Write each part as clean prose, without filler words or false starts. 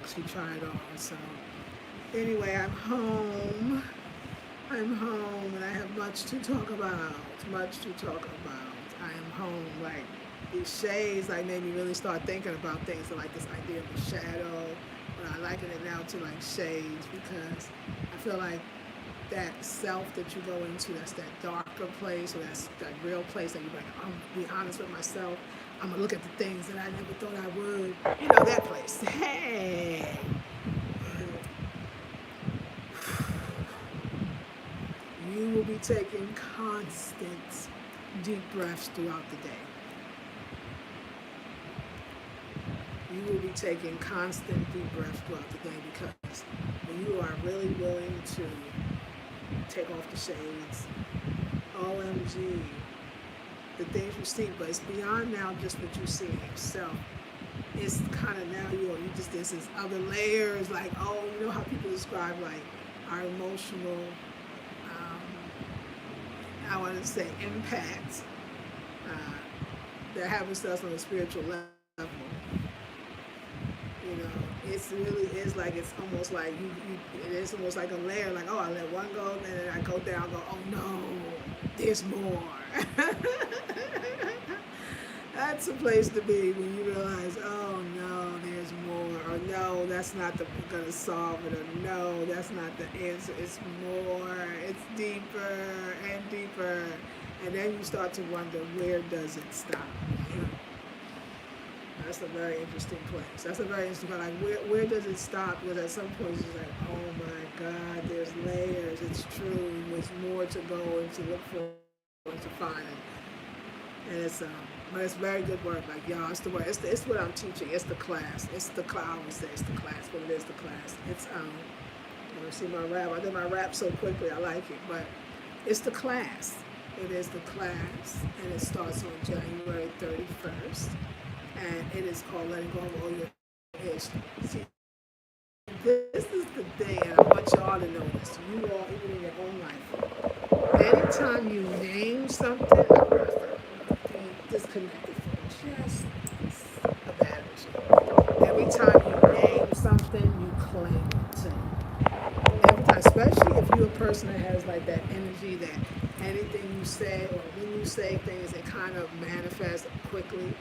actually try it on. So anyway, I'm home. I'm home and I have much to talk about. Much to talk about. I am home. Like these shades like made me really start thinking about things like this idea of a shadow. But I liken it now to like shades because I feel like that self that you go into, that's that darker place or that's that real place that you're like, I'm gonna be honest with myself. I'm gonna look at the things that I never thought I would. You know, that place. Hey, you will be taking constant deep breaths throughout the day. You will be taking constant deep breaths throughout the day because when you are really willing to take off the shades, OMG, the things you see, but it's beyond now just what you see in yourself. It's kind of now you just, there's this other layers, like, oh, you know how people describe like our emotional, I want to say impact that happens to us on a spiritual level. You know, it's really is like, it's almost like it is almost like a layer, like, oh, I let one go, and then I go down, go, oh no, there's more. That's a place to be when you realize, oh no, there's more, or no, that's not gonna solve it, or no, that's not the answer. It's more, it's deeper and deeper, and then you start to wonder, where does it stop? That's a very interesting place. That's a very interesting place. Like, where does it stop? Because at some point it's like, oh my God, there's layers. It's true. There's more to go and to look for and to find. And it's but it's very good work. Like, y'all, it's the work. It's what I'm teaching. It's the class. It's the class. I always say it's the class, but it is the class. It's you see my rap. I did my rap so quickly. I like it, but it's the class. It is the class, and it starts on January 31st. And it is called Letting Go of All Your Issues. See, this is the thing, and I want y'all to know this. You all, even in your own life, anytime you name something, be disconnected from just a bad issue. Every time you name something, you claim it. Every time, especially if you're a person that has like that energy that anything you say or when you say things, it kind of manifests quickly.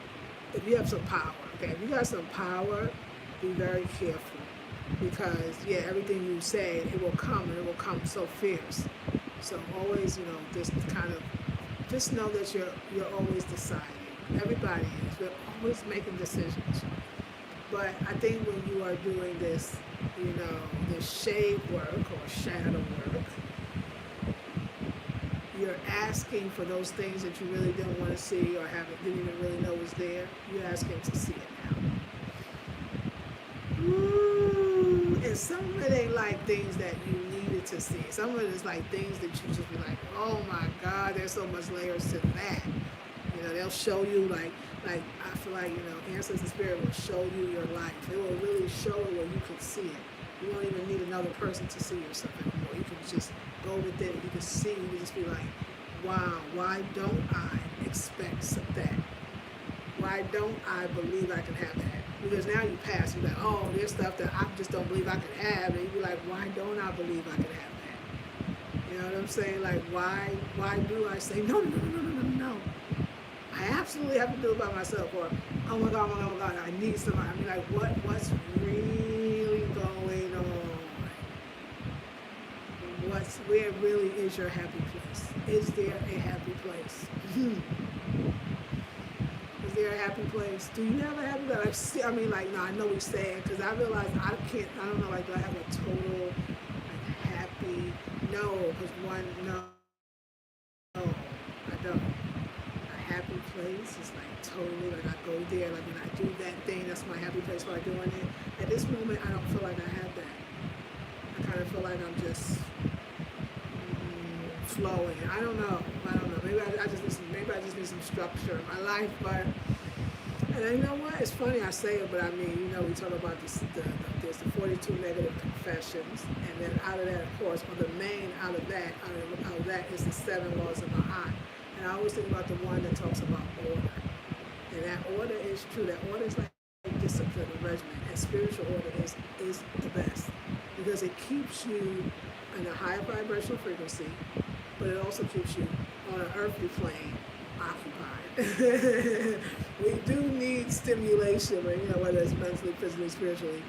If you have some power, okay, if you got some power, be very careful because, yeah, everything you say, it will come and it will come so fierce. So always, just know that you're always deciding. Everybody is. We're always making decisions. But I think when you are doing this, this shade work or shadow work, you're asking for those things that you really didn't want to see or didn't even really know was there. You're asking to see it now. Ooh, and some of it ain't like things that you needed to see. Some of it is like things that you just be like, oh my God, there's so much layers to that. They'll show you like I feel like, Ancestors Spirit will show you your life. It will really show it where you can see it. You don't even need another person to see yourself anymore. You can just go within it. You can see. You can just be like, wow, why don't I expect that? Why don't I believe I can have that? Because now you pass. You're like, oh, there's stuff that I just don't believe I can have. And you be like, why don't I believe I can have that? You know what I'm saying? Like, why do I say, no. I absolutely have to do it by myself. Or, oh my God, I need somebody. I mean, like, what's really going on? Where really is your happy place? Is there a happy place? Is there a happy place? Do you have a happy place? No, I know we say it because I realize I don't know, like, do I have a total, like, happy? No, because no, I don't. A happy place is like totally, like, I go there, like when I do that thing, that's my happy place while doing it. At this moment, I don't feel like I have that. I kind of feel like I'm just flowing. I don't know. Maybe I just need some structure in my life. But and you know what? It's funny I say it, but I mean, we talk about there's the 42 negative confessions, and then out of that, of course, or the main out of that is the 7 laws of Ma'at. And I always think about the one that talks about order, and that order is true. That order is like discipline and regimen. spiritual order is the best because it keeps you in a higher vibrational frequency, but it also keeps you on an earthly plane occupied. We do need stimulation, whether it's mentally, physically, spiritually.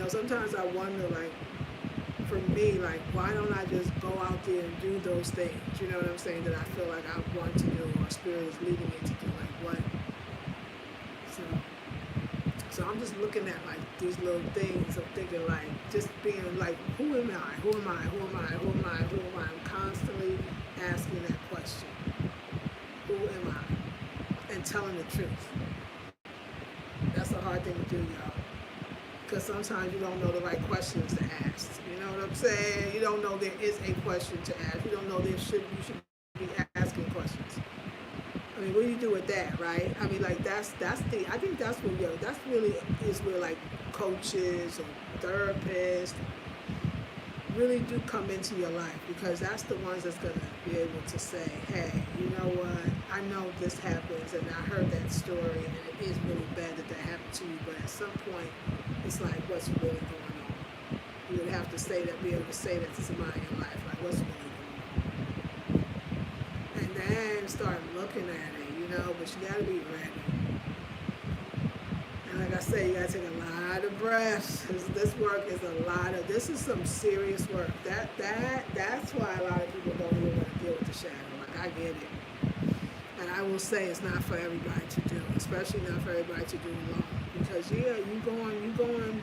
Sometimes I wonder, like, for me, like, why don't I just go out there and do those things? You know what I'm saying? That I feel like I want to do, or spirit is leading me to do. Like, what? So I'm just looking at like these little things. I'm thinking like, just being like, who am I? Who am I? Who am I? Who am I? Who am I? I'm constantly asking that question. Who am I? And telling the truth. That's a hard thing to do, y'all. Because sometimes you don't know the right questions to ask. You know what I'm saying? You don't know there is a question to ask. You don't know you should be asking questions. I mean, what do you do with that, right? I mean, like, I think that's really is where, like, coaches or therapists really do come into your life, because that's the ones that's going to be able to say, hey, you know what, I know this happens, and I heard that story, and it is really bad that happened to you, but at some point, it's like, what's really going on? You would have to be able to say that to somebody in your life, like, what's really going on? And then start looking at it, but you gotta be ready. And like I say, you gotta take a lot of breaths. This work is this is some serious work. That's why a lot of people don't even want to deal with the shadow. Like, I get it. And I will say it's not for everybody to do, especially not for everybody to do alone. Because you going,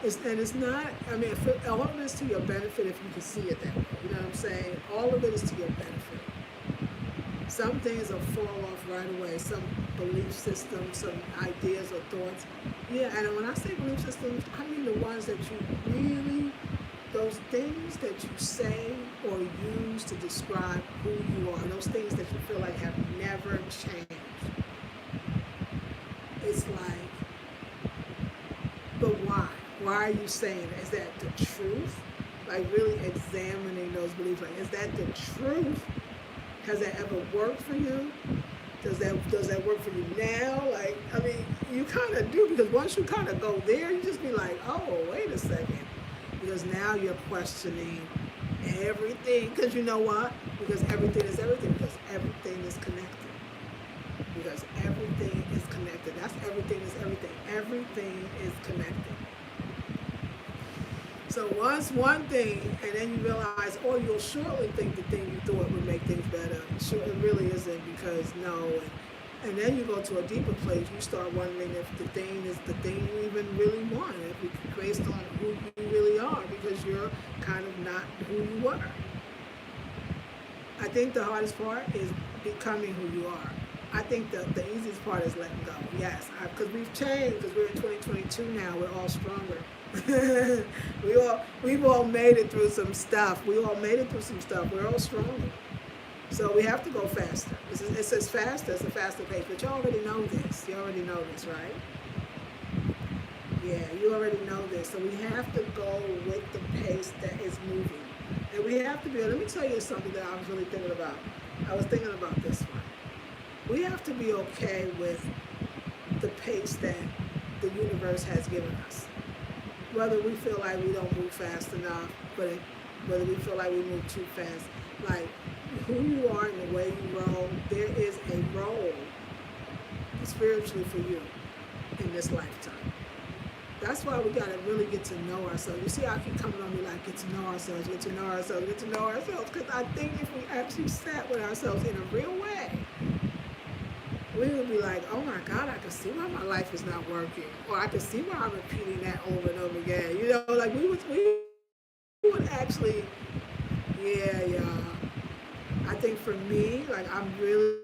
it's not, I mean, all of it is to your benefit if you can see it that way. You know what I'm saying? All of it is to your benefit. Some things will fall off right away, some belief systems, some ideas or thoughts. Yeah, and when I say belief systems, I mean the ones that you really, those things that you say or use to describe who you are, those things that you feel like have never changed. It's like, but why? Why are you saying it? Is that the truth? Like, really examining those beliefs. Like, is that the truth? Has that ever worked for you? Does that work for you now? Like, I mean, you kind of do, because once you kind of go there, you just be like, oh, wait a second. Because now you're questioning everything. Because you know what? Because everything is everything. Because everything is connected. Because everything is connected. That's everything is everything. Everything is connected. So once one thing, and then you realize, or you'll shortly think the thing you thought would make things better. Sure, it really isn't, because no. And then you go to a deeper place. You start wondering if the thing is the thing you even really want, if it's based on who you really are, because you're kind of not who you were. I think the hardest part is becoming who you are. I think the easiest part is letting go. Yes, because we've changed, because we're in 2022 now. We're all stronger. We've all made it through some stuff. We're all stronger. So we have to go faster. It's as fast as a faster pace. But you already know this. Right? Yeah, you already know this. So we have to go with the pace that is moving. And we have to be, let me tell you something that I was really thinking about. I was thinking about this one. We have to be okay with the pace that the universe has given us. Whether we feel like we don't move fast enough, but whether we feel like we move too fast. Like, who you are and the way you roll, there is a role spiritually for you in this lifetime. That's why we got to really get to know ourselves. You see, I keep coming on me like, get to know ourselves. Because I think if we actually sat with ourselves in a real way, we would be like, oh my God, I can see why my life is not working. Or I can see why I'm repeating that over and over again. Like, we would actually, yeah. I think for me, like, I'm really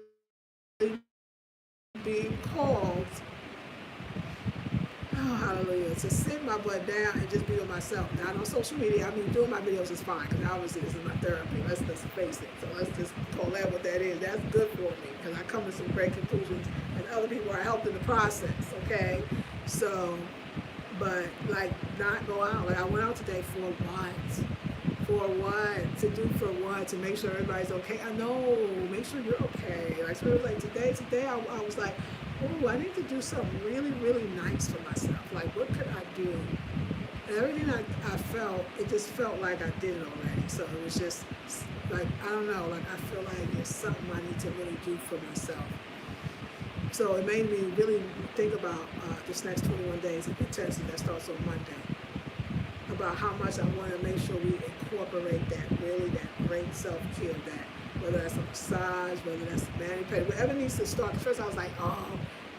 being called, oh, hallelujah, to sit my butt down and just be with myself. Not on social media. I mean, doing my videos is fine, because obviously this is my therapy. Let's just face it. So let's just call that what that is. That's good for me, because I come to some great conclusions, and other people are helped in the process, okay? So, but, like, not go out. Like, I went out today for what? To make sure everybody's okay. I know, make sure you're okay. Like, so it was like today I was like, oh, I need to do something really, really nice for myself. Like, what could I do? And everything I felt, it just felt like I did it already. So it was just like, I don't know, like I feel like there's something I need to really do for myself. So it made me really think about this next 21 days of intensity that starts on Monday. About how much I want to make sure we incorporate that, really, that great self-care, that whether that's a massage, whether that's a mani-pedi, whatever needs to start. At first I was like, oh,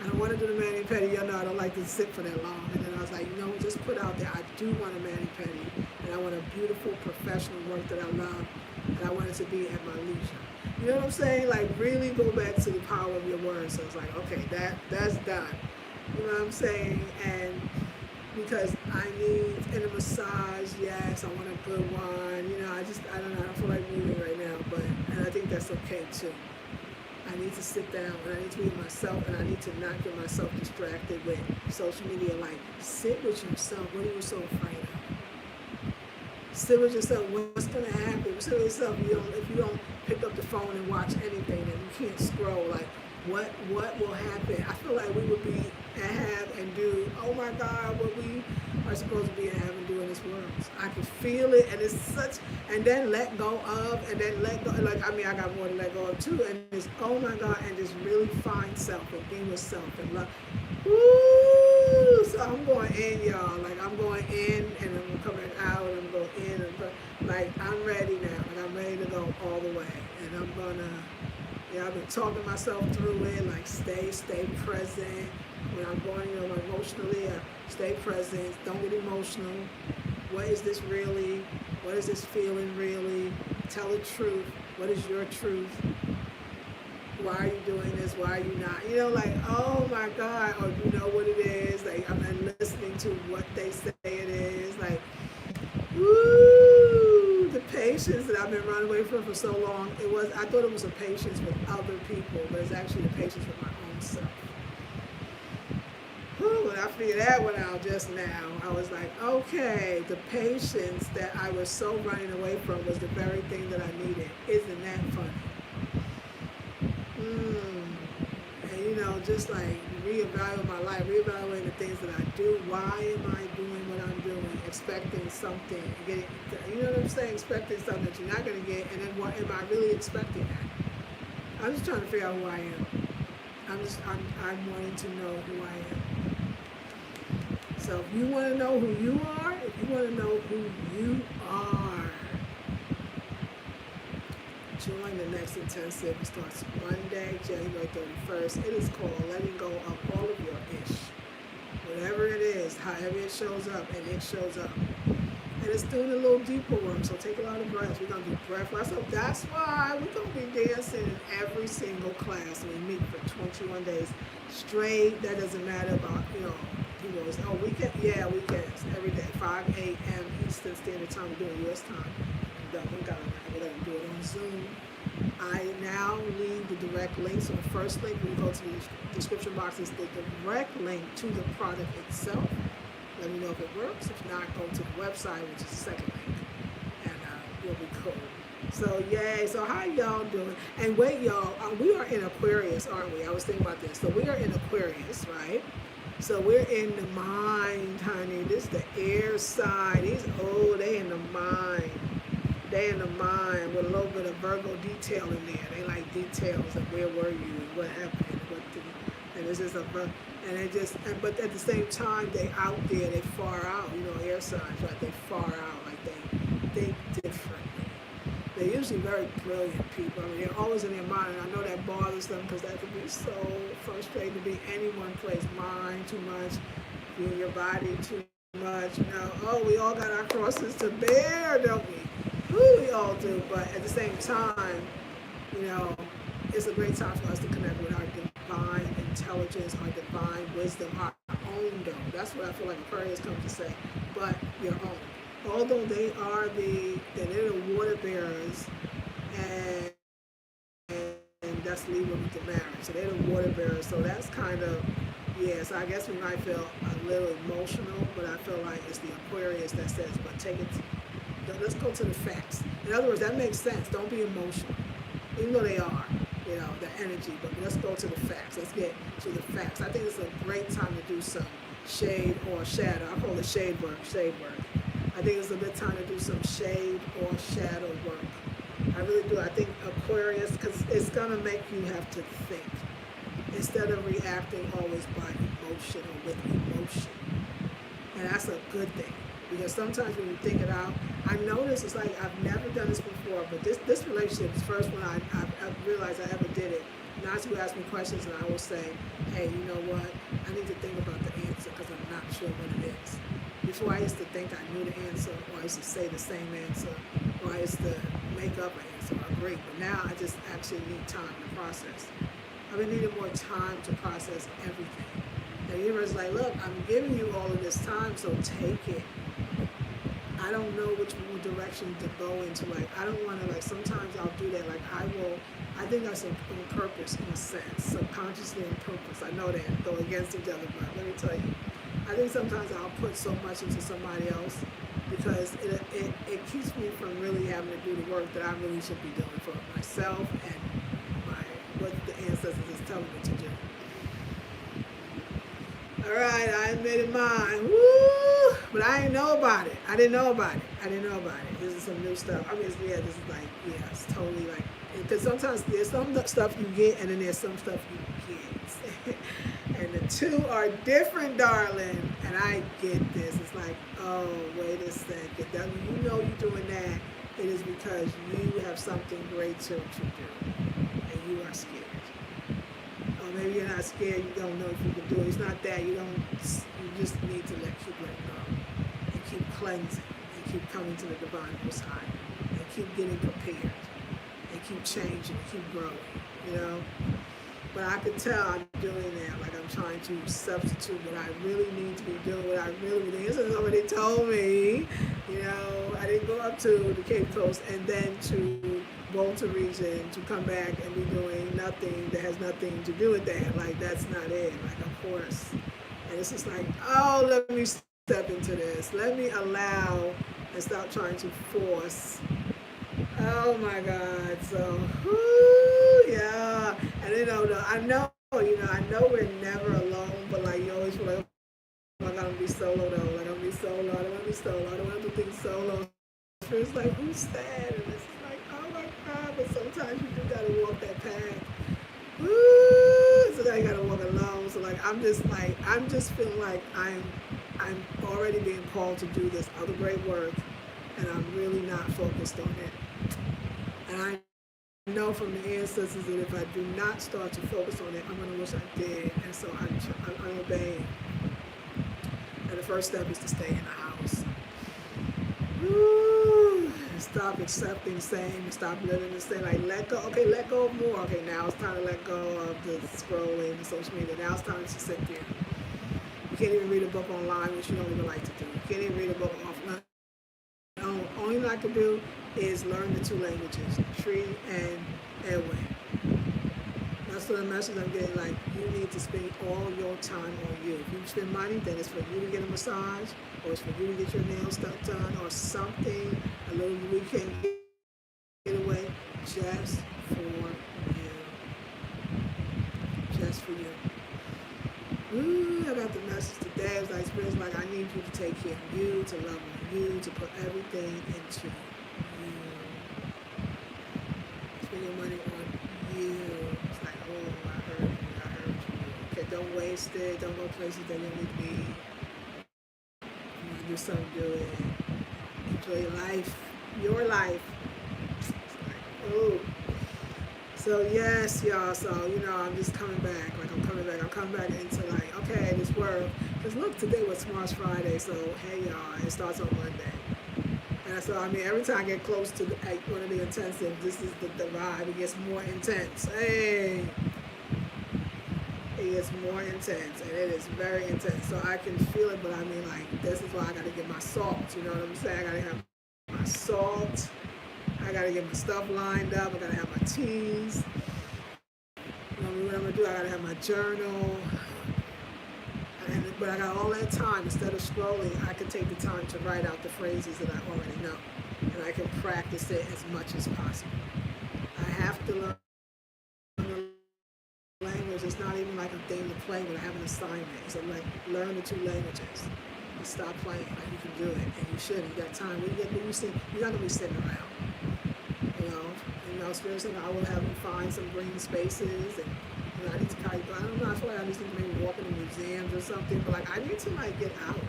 I don't want to do the mani-pedi, you know, I don't like to sit for that long. And then I was like, you know, just put out there, I do want a mani-pedi, and I want a beautiful professional work that I love, and I want it to be at my leisure. You know what I'm saying? Like, really go back to the power of your words. So it's like, okay, that's done. You know what I'm saying? And because I need, and a massage, yes, I want a good one. You know, I don't know, I don't feel like moving right now, but, and I think that's okay too. I need to sit down and I need to be with myself, and I need to not get myself distracted with social media. Like, sit with yourself. What are you so afraid of? Sit with yourself. What's going to happen? Sit with yourself. If you don't pick up the phone and watch anything, and you can't scroll, like, what will happen? I feel like we would be and have and do, oh my God, what we are supposed to be and have and do in this world. I can feel it, and it's such, and then let go of, and then let go, like, I mean, I got more to let go of too, and it's, oh my God, and just really find self and be with self and love. Woo! So I'm going in, y'all. Like, I'm going in, and I'm coming out, and I'm going in, and like, I'm ready now. Like, I'm ready to go all the way, and I'm gonna, yeah, I've been talking myself through it, like, stay present. When I'm going, you know, emotionally, stay present. Don't get emotional. What is this really? What is this feeling really? Tell the truth. What is your truth? Why are you doing this? Why are you not? You know, like, oh my God, or you know what it is. Like, I'm listening to what they say it is. Like, woo, the patience that I've been running away from for so long. I thought it was a patience with other people, but it's actually the patience with my own self. When I figured that one out just now, I was like, okay, the patience that I was so running away from was the very thing that I needed. Isn't that funny? And you know, just like reevaluate my life, reevaluating the things that I do. Why am I doing what I'm doing? Expecting something, getting, you know what I'm saying? Expecting something that you're not going to get, and then what am I really expecting that? I'm just trying to figure out who I am. I'm wanting to know who I am. So if you want to know who you are, if you want to know who you are, join the next intensive. It starts Monday, January 31st. It is called Letting Go of All of Your Ish. Whatever it is, however it shows up, and it shows up. And it's doing a little deeper work, so take a lot of breaths. We're going to do breath work. So that's why we're going to be dancing in every single class. We meet for 21 days straight. That doesn't matter about, you know, people always, oh, weekend? Yeah, weekends, every day, 5 a.m. Eastern Standard Time. We're doing U.S. time. We're going to do it on Zoom. I now leave the direct link. So the first link, when you go to the description box, is the direct link to the product itself. Let me know if it works. If not, go to the website, which is the second link, and you'll be cool. So, yay. So, how y'all doing? And wait, y'all, we are in Aquarius, aren't we? I was thinking about this. So, we are in Aquarius, right? So, we're in the mind, honey. This is the air side. They in the mind. They in the mind with a little bit of Virgo detail in there. They like details of where were you and what happened. And it's just but at the same time, they out there, they far out, you know, air signs, right? They far out, like they think differently. They're usually very brilliant people. I mean, they're always in their mind, and I know that bothers them because that can be so frustrating to be any one place. Mind too much, be in your body too much, you know. Oh, we all got our crosses to bear, don't we? Ooh, we all do, but at the same time, you know, it's a great time for us to connect with our divine intelligence, our divine wisdom, our own though. That's what I feel like Aquarius comes to say, but your own. Although they're the water bearers, and that's Libra with the marriage. So they're the water bearers. So that's kind of, so I guess we might feel a little emotional, but I feel like it's the Aquarius that says, but take it, let's go to the facts. In other words, that makes sense. Don't be emotional, even though they are. the energy. But let's go to the facts. Let's get to the facts. I think it's a great time to do some shade or shadow. I call it shade work. I think it's a good time to do some shade or shadow work. I really do. I think Aquarius, because it's going to make you have to think instead of reacting always by emotion or with emotion. And that's a good thing, because sometimes when you think it out, I notice it's like I've never done this before, but this relationship is the first one I realized I ever did it. Not to ask me questions, and I will say, hey, you know what? I need to think about the answer because I'm not sure what it is. Before I used to think I knew the answer, or I used to say the same answer, or I used to make up an answer or agree. But now I just actually need time to process. I've been needing more time to process everything. The universe is like, look, I'm giving you all of this time, so take it. I don't know which direction to go into. Like, I don't want to, like, sometimes I'll do that. Like, I think that's on purpose in a sense, subconsciously on purpose. I know that, go against each other, but let me tell you, I think sometimes I'll put so much into somebody else because it keeps me from really having to do the work that I really should be doing for myself and what the ancestors is telling me to do. All right, I made it mine. Woo! But I didn't know about it. I didn't know about it. This is some new stuff. I mean, this is like, it's totally like, because sometimes there's some stuff you get and then there's some stuff you get. And the two are different, darling. And I get this. It's like, oh, wait a second. You know you're doing that. It is because you have something greater to do. And you are scared. Or maybe you're not scared. You don't know if you can do it. It's not that. You just need to keep letting go. And keep cleansing. And keep coming to the divine most high. And keep getting prepared. And keep changing. And keep growing. But I could tell I'm doing that, like I'm trying to substitute what I really need to be doing, the ancestors already told me, I didn't go up to the Cape Coast and then to Volta region to come back and be doing nothing that has nothing to do with that. Like, that's not it, like, of course. And it's just like, oh, let me step into this. Let me allow and stop trying to force. Oh my God, so, yeah. And I know we're never alone, but like you always feel like, oh my God, I'm gonna be solo though. Like, I'm gonna be solo. I don't want to be solo. I don't want to do things solo. It's like, who's sad? And it's like, oh my God, but sometimes you do gotta walk that path. So now you gotta walk alone. So like, I'm just feeling like I'm already being called to do this other great work, and I'm really not focused on it. And I know from the ancestors that if I do not start to focus on it, I'm going to wish I did. And so I'm obeying. And the first step is to stay in the house. Woo! Stop accepting the same. Stop living the same. Like, let go. Okay, let go of more. Okay, now it's time to let go of the scrolling and social media. Now it's time to sit there. You can't even read a book online, which you don't even like to do. You can't even read a book offline. Only thing I can do is learn the two languages, Tree and Ewe. That's the message I'm getting. Like, you need to spend all your time on you. If you spend money, then it's for you to get a massage, or it's for you to get your nails done, or something, a little weekend getaway, just for you. Just for you. Ooh, I got the message today. It was like, Spirit's like, I need you to take care of you, to love you, to put everything into you. Spend your money on you. It's like, oh, I heard you. Okay, don't waste it. Don't go places that you don't need to be. You want to do something, do it. Enjoy your life. Your life. It's like, oh. So yes, y'all, so, I'm just coming back, I'm coming back into like, okay, this work, because look, today was Mars Friday, so hey y'all, it starts on Monday. And so, every time I get close to one of the intensive, this is the vibe, it gets more intense, hey, it gets more intense, and it is very intense, so I can feel it, but this is why I got to get my salt, you know what I'm saying, I got to have my salt. I gotta get my stuff lined up. I gotta have my teas. What I'm gonna do, I gotta have my journal. But I got all that time. Instead of scrolling, I can take the time to write out the phrases that I already know. And I can practice it as much as possible. I have to learn not even like a thing to play with. I have an assignment. So like learn the 2 languages. And stop playing. Like you can do it, and you should. You got time. You're not gonna be sitting around. Spiritually, I will have you find some green spaces, and I need to kind of, I don't know, I feel like I just need to maybe walk in the museums or something, but like I need to like get out.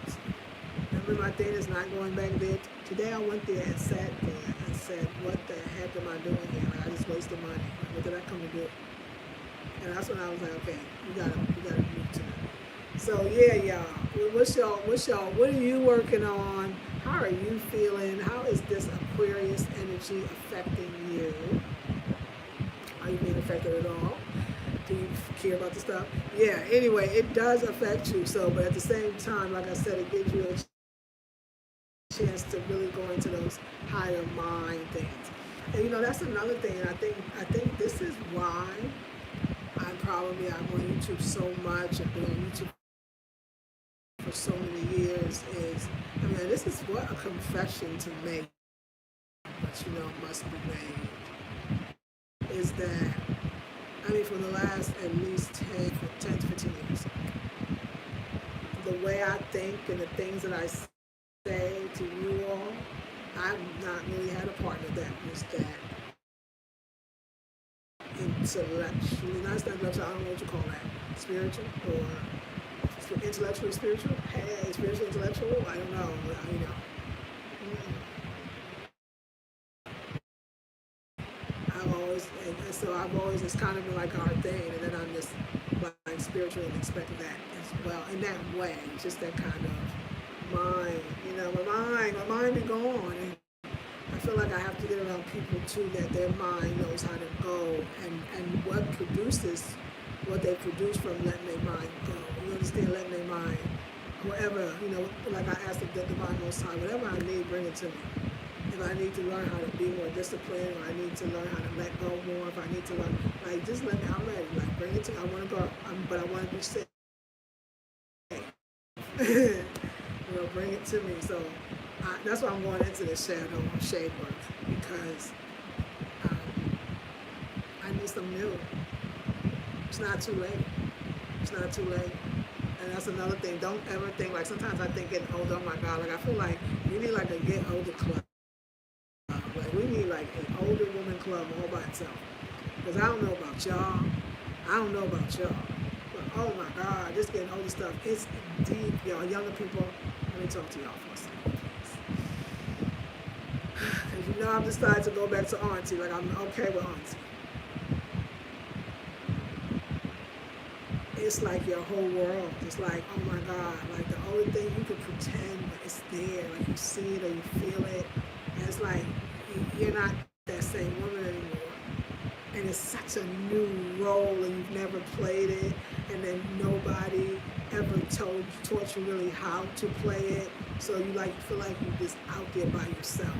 Remember, my thing is not going back there. Today I went there and sat there and said, what the heck am I doing here? Like, I just wasted money. Like, what did I come to do? And that's when I was like, okay, we gotta move to that. So yeah, y'all. What are you working on? How are you feeling? How is this Aquarius energy affecting you? Are you being affected at all? Do you care about the stuff? Yeah, anyway, it does affect you. So, but at the same time, like I said, it gives you a chance to really go into those higher mind things. And that's another thing. And I think this is why I'm on YouTube so much and been on YouTube for so many years is, this is what a confession to make, but must be made, is that, for the last at least 10 to 15 years, the way I think and the things that I say to you all, I've not really had a partner that was that intellectually, not intellectual, I don't know what you call that, spiritual or intellectually spiritual? Hey, spiritual intellectual? I don't know. I've always, it's kind of been like our thing, and then I'm just like spiritual and expect that as well. In that way, just that kind of mind, my mind be gone. And I feel like I have to get around people too that their mind knows how to go and what they produce from letting their mind go. You understand, letting their mind, whatever, like I asked the Divine Most High, whatever I need, bring it to me. If I need to learn how to be more disciplined, or I need to learn how to let go more, if I need to learn, like, just let me, I'm ready. Like, bring it to me. I want to go, but I want to be safe. Bring it to me. So that's why I'm going into the shade work, because I need some new. It's not too late. It's not too late. And that's another thing. Don't ever think, like, sometimes I think getting older, oh my God, like, I feel like we need like a get older club. Like, we need like an older woman club all by itself. Because I don't know about y'all. But oh my God, this getting older stuff, it's deep. Y'all, younger people, let me talk to y'all for a second. Because I've decided to go back to auntie. Like, I'm okay with auntie. It's like your whole world. It's like, oh my God, like the only thing you can pretend, but it's there. Like you see it or you feel it. And it's like, you're not that same woman anymore. And it's such a new role and you've never played it. And then nobody ever taught you really how to play it. So you feel like you're just out there by yourself.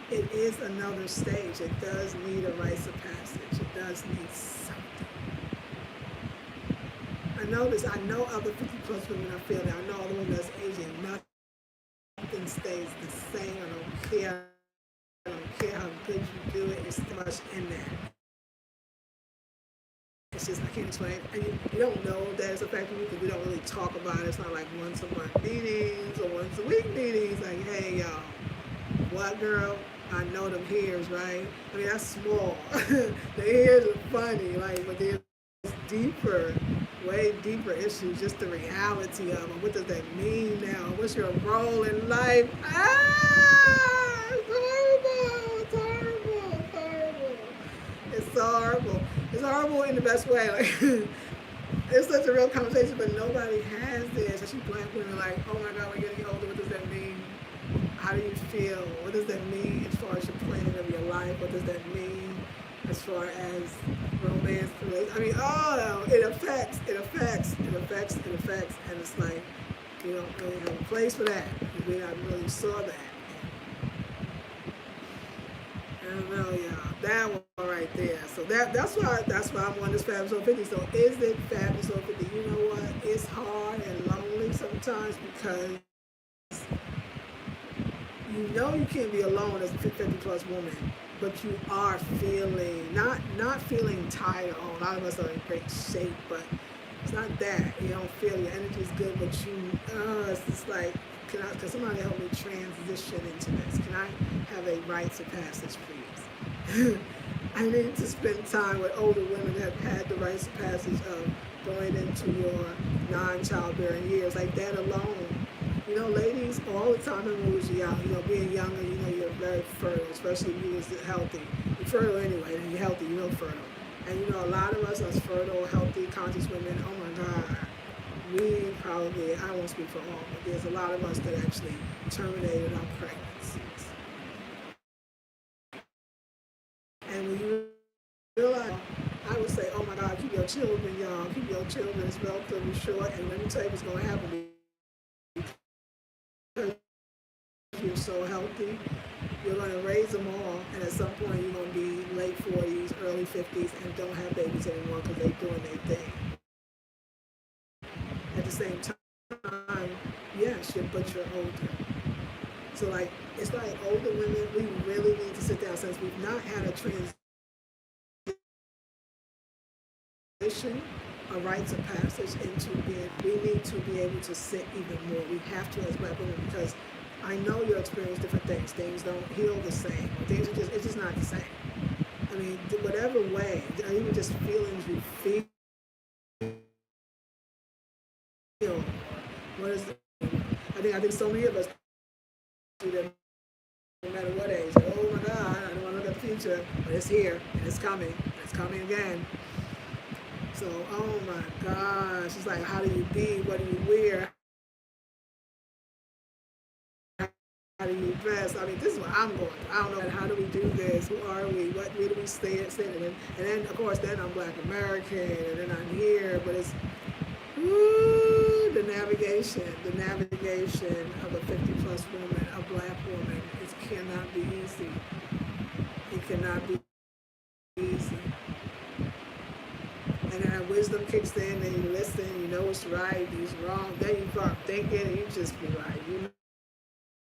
It is another stage. It does need a rites of passage. It does need something. I know other 50+ women are feeling it. I know other women that's aging. Nothing stays the same. I don't care. I don't care how good you do it. It's too much in there. It's just, I can't explain. And you don't know that it's affecting you because we don't really talk about it. It's not like once a month meetings or once a week meetings. Like, hey, y'all, what, girl? I know them hairs, right? That's small. The hairs are funny, but there's deeper, way deeper issues, just the reality of them. What does that mean now? What's your role in life? It's horrible. It's horrible in the best way. It's such a real conversation, but nobody has this. Especially black women, like, oh my God, we're getting older. What does that mean? How do you feel? What does that mean as far as your planning of your life? What does that mean as far as romance? It affects. And it's like, you don't really have a place for that. We not really saw that. I don't know, y'all. That one right there. So that's why I'm on this Fabulous Soul 50. So is it Fabulous Soul 50? You know what? It's hard and lonely sometimes because you can't be alone as a 50+ woman, but you are feeling not feeling tired all A lot of us are in great shape, but it's not that. You don't feel your energy is good, but it's just like, can somebody help me transition into this? Can I have a rites of passage, please? I need to spend time with older women that have had the rites of passage of going into your non-childbearing years, like that alone. You know, ladies, all the time when we was young, being younger, you're very fertile, especially if you was healthy. You're fertile anyway, and you're healthy, fertile. And a lot of us as fertile, healthy, conscious women, oh my God, we probably, I won't speak for all, but there's a lot of us that actually terminated our pregnancies. And when you realize, I would say, oh my God, keep your children young, keep your children, it's relatively short, and let me tell you what's going to happen. Because you're so healthy, you're going to raise them all, and at some point you're going to be late 40s, early 50s, and don't have babies anymore because they're doing their thing. At the same time, yes, but you're older. So it's like older women, we really need to sit down since we've not had a transition, a rites of passage into being, we need to be able to sit even more. We have to as Black women, because I know you experience different things. Things don't heal the same. Things are it's just not the same. I mean, whatever way, even just feelings you feel. What is it? I think so many of us do that no matter what age. Oh my God, I don't want to look at the future, but it's here and it's coming. It's coming again. So, oh my gosh, it's like, how do you be? What do you wear? How do you dress? I mean, this is what I'm going through. I don't know, how do we do this? Who are we? Where do we stand? And then, of course, then I'm Black American, and then I'm here, but it's, the navigation of a 50-plus woman, a Black woman, it cannot be easy. It cannot be easy. And then wisdom kicks in, and you listen, you know what's right, what's wrong. Then you start thinking, and you just be like, you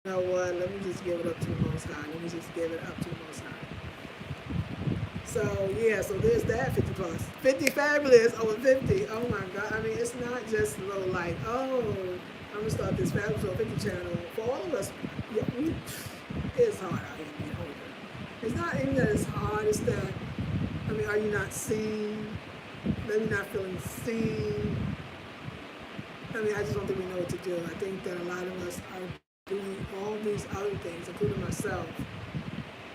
know what, let me just give it up to the Most High. Let me just give it up to the Most High. So, yeah, so there's that 50 plus. 50 fabulous over 50. Oh my God. I mean, it's not just a little like, oh, I'm going to start this Fabulous over 50 channel. For all of us, it's hard out here being older. It's not even that it's hard, it's that, I mean, are you not seen? Maybe not feeling seen. I mean, I just don't think we know what to do. I think that a lot of us are doing all these other things, including myself.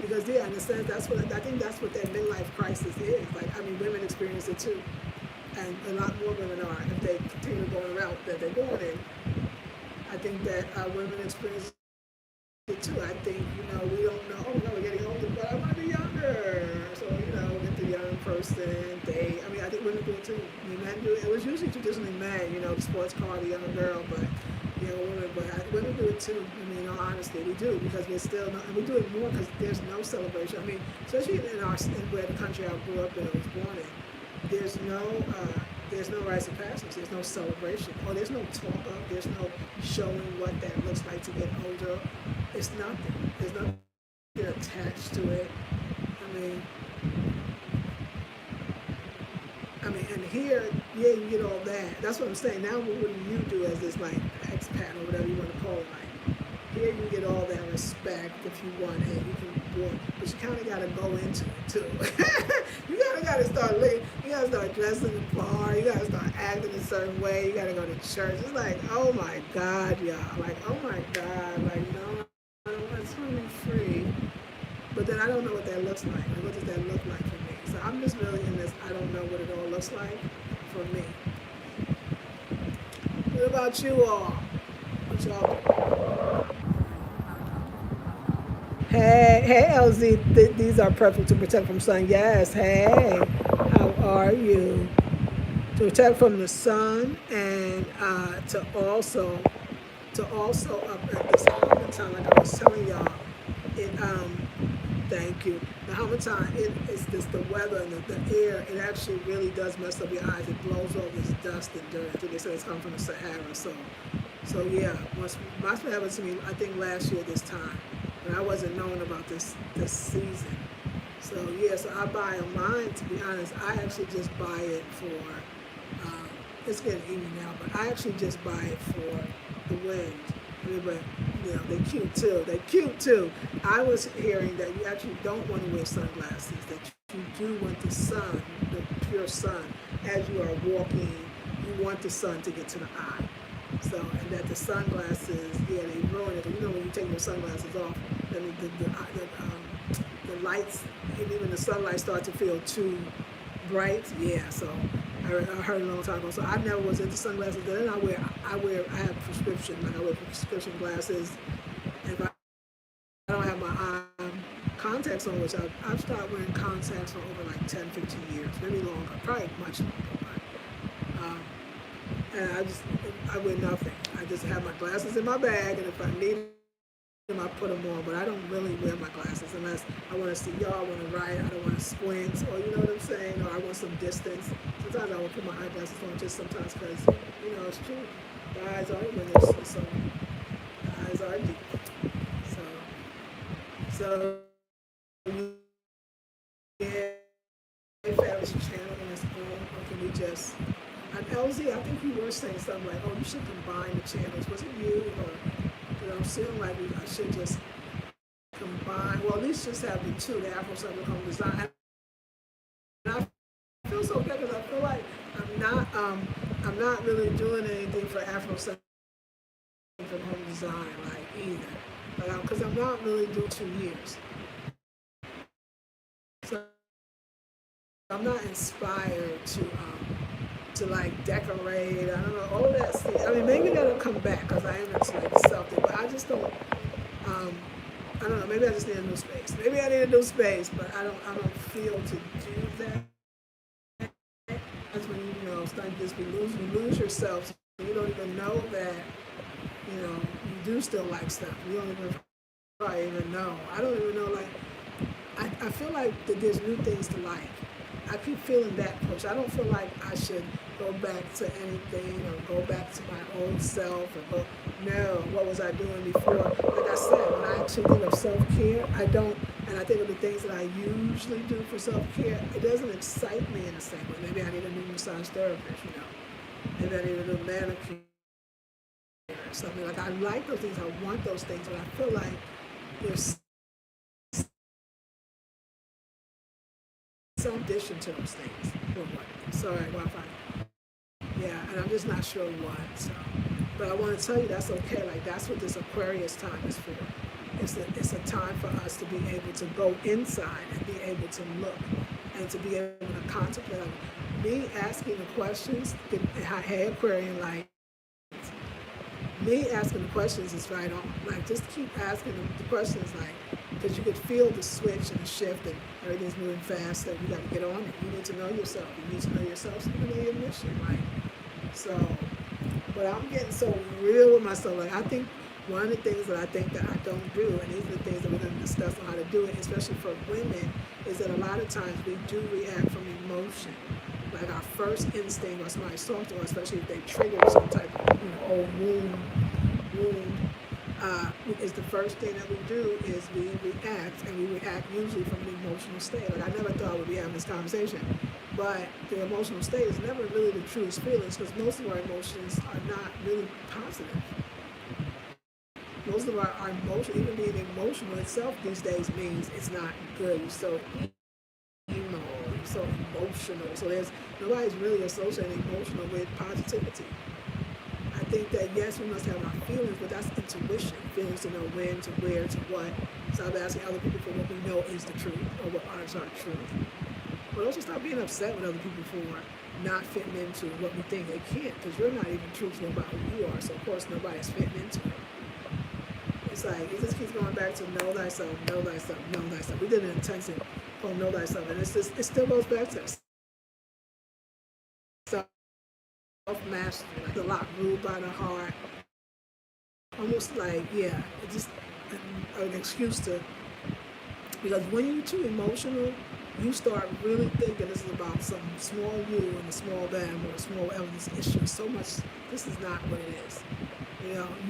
Because in a sense, that's what that midlife crisis is. Like, I mean, women experience it too, and a lot more women are if they continue to go the route that they're going in. I think that women experience it too. I think we don't know. Oh no, we're getting older, but I want to be younger. So get the young person. I mean, I think women do it too. I mean, men do it. It was usually traditionally men. The sports car, the young girl, but. Women do it too. I mean, in all honesty, we do, because we're still not, and we do it more because there's no celebration. I mean, especially in where the country I grew up in and was born in, there's no rites of passage. There's no celebration, or there's no talk of. There's no showing what that looks like to get older. It's nothing. There's nothing attached to it. I mean, and here, yeah, you get all that. That's what I'm saying. Now, what do you do as this, like, expat or whatever you want to call it? Like, here you get all that respect if you want, and you can walk, but you kind of got to go into it, too. You got to start looking. You got to start dressing the bar. You got to start acting a certain way. You got to go to church. It's like, oh, my God, y'all. Like, oh, my God. Like, no, I don't want to be free. But then I don't know what that looks like. What does that look like for me? So I'm just really in this, I don't know what it all looks like for me. What about you all? What y'all do? Hey, LZ, these are perfect to protect from sun. Yes, hey, how are you? To protect from the sun, and to also up at this time, like I was telling y'all, thank you. The Hamilton, it's just the weather and the air. It actually really does mess up your eyes. It blows all this dust and dirt. I think they say it's coming from the Sahara. So yeah, must happened to me. I think last year this time, when I wasn't knowing about this season. So yeah, so I buy on mine. To be honest, I actually just buy it for. Um, it's getting evening now, but I actually just buy it for the wind. I mean, but they're cute too. They're cute too. I was hearing that you actually don't want to wear sunglasses. That you do want the sun, the pure sun, as you are walking. You want the sun to get to the eye. So, and that the sunglasses, yeah, they ruin it. When you take your sunglasses off, then the lights, and even the sunlight start to feel too bright. Yeah, so I heard a long time ago. So I never was into sunglasses. Then I have prescription, like I wear prescription glasses. If I don't have my contacts on, which I've started wearing contacts for over like 10, 15 years, maybe longer, probably much longer. But, and I wear nothing. I just have my glasses in my bag, and if I need them, I put them on. But I don't really wear my glasses unless I want to see y'all, I want to write, I don't want to squint, or you know what I'm saying, or I want some distance. Sometimes I will put my eyeglasses on just sometimes because, it's true. The eyes are winners, so the eyes are deep. So yeah, Fabulous channel on its own, or can we just... And LZ, I think you were saying something like, oh, you should combine the channels. Was it you? Or, I'm feeling like I should just combine, well, at least just have the two, the Afro Southern Home Design. And I feel so good because I feel like I'm not really doing anything for Afro Southern Home Design, like, either. Because I'm not really doing 2 years. So I'm not inspired to like decorate. I don't know, all that stuff. I mean, maybe that'll come back because I am into like something, but I just don't. I don't know. Maybe I just need a new space. Maybe I need a new space, but I don't feel to do that. That's when start to just you lose yourself. You don't even know that you do still like stuff. You don't even probably even know. I don't even know. Like I feel like that there's new things to like. I keep feeling that push. I don't feel like I should go back to anything or go back to my old self or go, no, what was I doing before? Like I said, when I actually think of self-care, I don't, and I think of the things that I usually do for self-care, it doesn't excite me in the same way. Maybe I need a new massage therapist, Maybe I need a new manicure or something. Like I like those things, I want those things, but I feel like there's some addition to those things. Sorry, Wi-Fi. Yeah, and I'm just not sure what. So, but I want to tell you that's okay. Like that's what this Aquarius time is for. It's a time for us to be able to go inside and be able to look and to be able to contemplate. Me asking the questions, hey Aquarian, like me asking the questions is right on. Like just keep asking the questions, like because you could feel the switch and the shift and everything's moving fast. So you got to get on it. You need to know yourself. You need to know yourself so you know your mission, right? So, but I'm getting so real with myself. Like I think one of the things that I think that I don't do, and these are the things that we're going to discuss on how to do it, especially for women, is that a lot of times we do react from emotion. Like our first instinct or somebody's talking to us, especially if they trigger some type of old wound, is the first thing that we do is we react, and we react usually from an emotional state. Like I never thought we'd be having this conversation, but the emotional state is never really the truest feelings because most of our emotions are not really positive. Most of our emotion, even being emotional itself these days means it's not good. You're so emo, you're so emotional. So nobody's really associating emotional with positivity. I think that yes, we must have our feelings, but that's intuition. Feelings to know when, to where, to what. So I'm asking other people for what we know is the truth, or what is our truth. But also stop being upset with other people for not fitting into what we think they can't, because you're not even truthful about who you are. So of course nobody's fitting into it. It's like it just keeps going back to know thyself, know thyself, know thyself. We did an intensive called Know Thyself, and it still goes back to self-mastery. Like a lot ruled by the heart. Almost like, yeah, it's just an excuse to, because when you're too emotional, you start really thinking this is about some small you and a small them or a small evidence issue. So much, this is not what it is.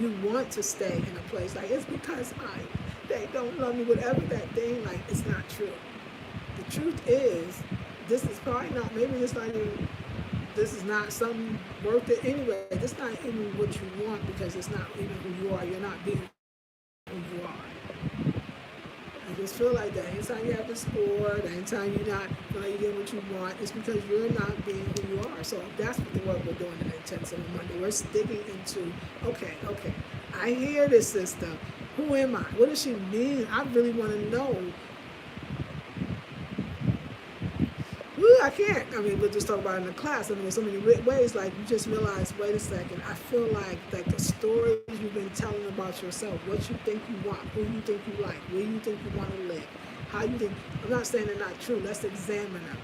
You want to stay in a place like it's because they don't love me, whatever that thing, like it's not true. The truth is, this is probably not, maybe it's not even, this is not something worth it anyway. This is not even what you want because it's not even who you are. You're not being who you are. I just feel like that anytime you have to score, anytime you're not feel like you're getting what you want, it's because you're not being who you are. So that's what the work we're doing in Intensive Monday. We're digging into, okay, I hear this system. Who am I? What does she mean? I really want to know. I can't. I mean, we'll just talk about it in the class. I mean, there's so many ways, like, you just realize, wait a second, I feel like the stories you've been telling about yourself, what you think you want, who you think you like, where you think you want to live, how you think, I'm not saying they're not true, let's examine them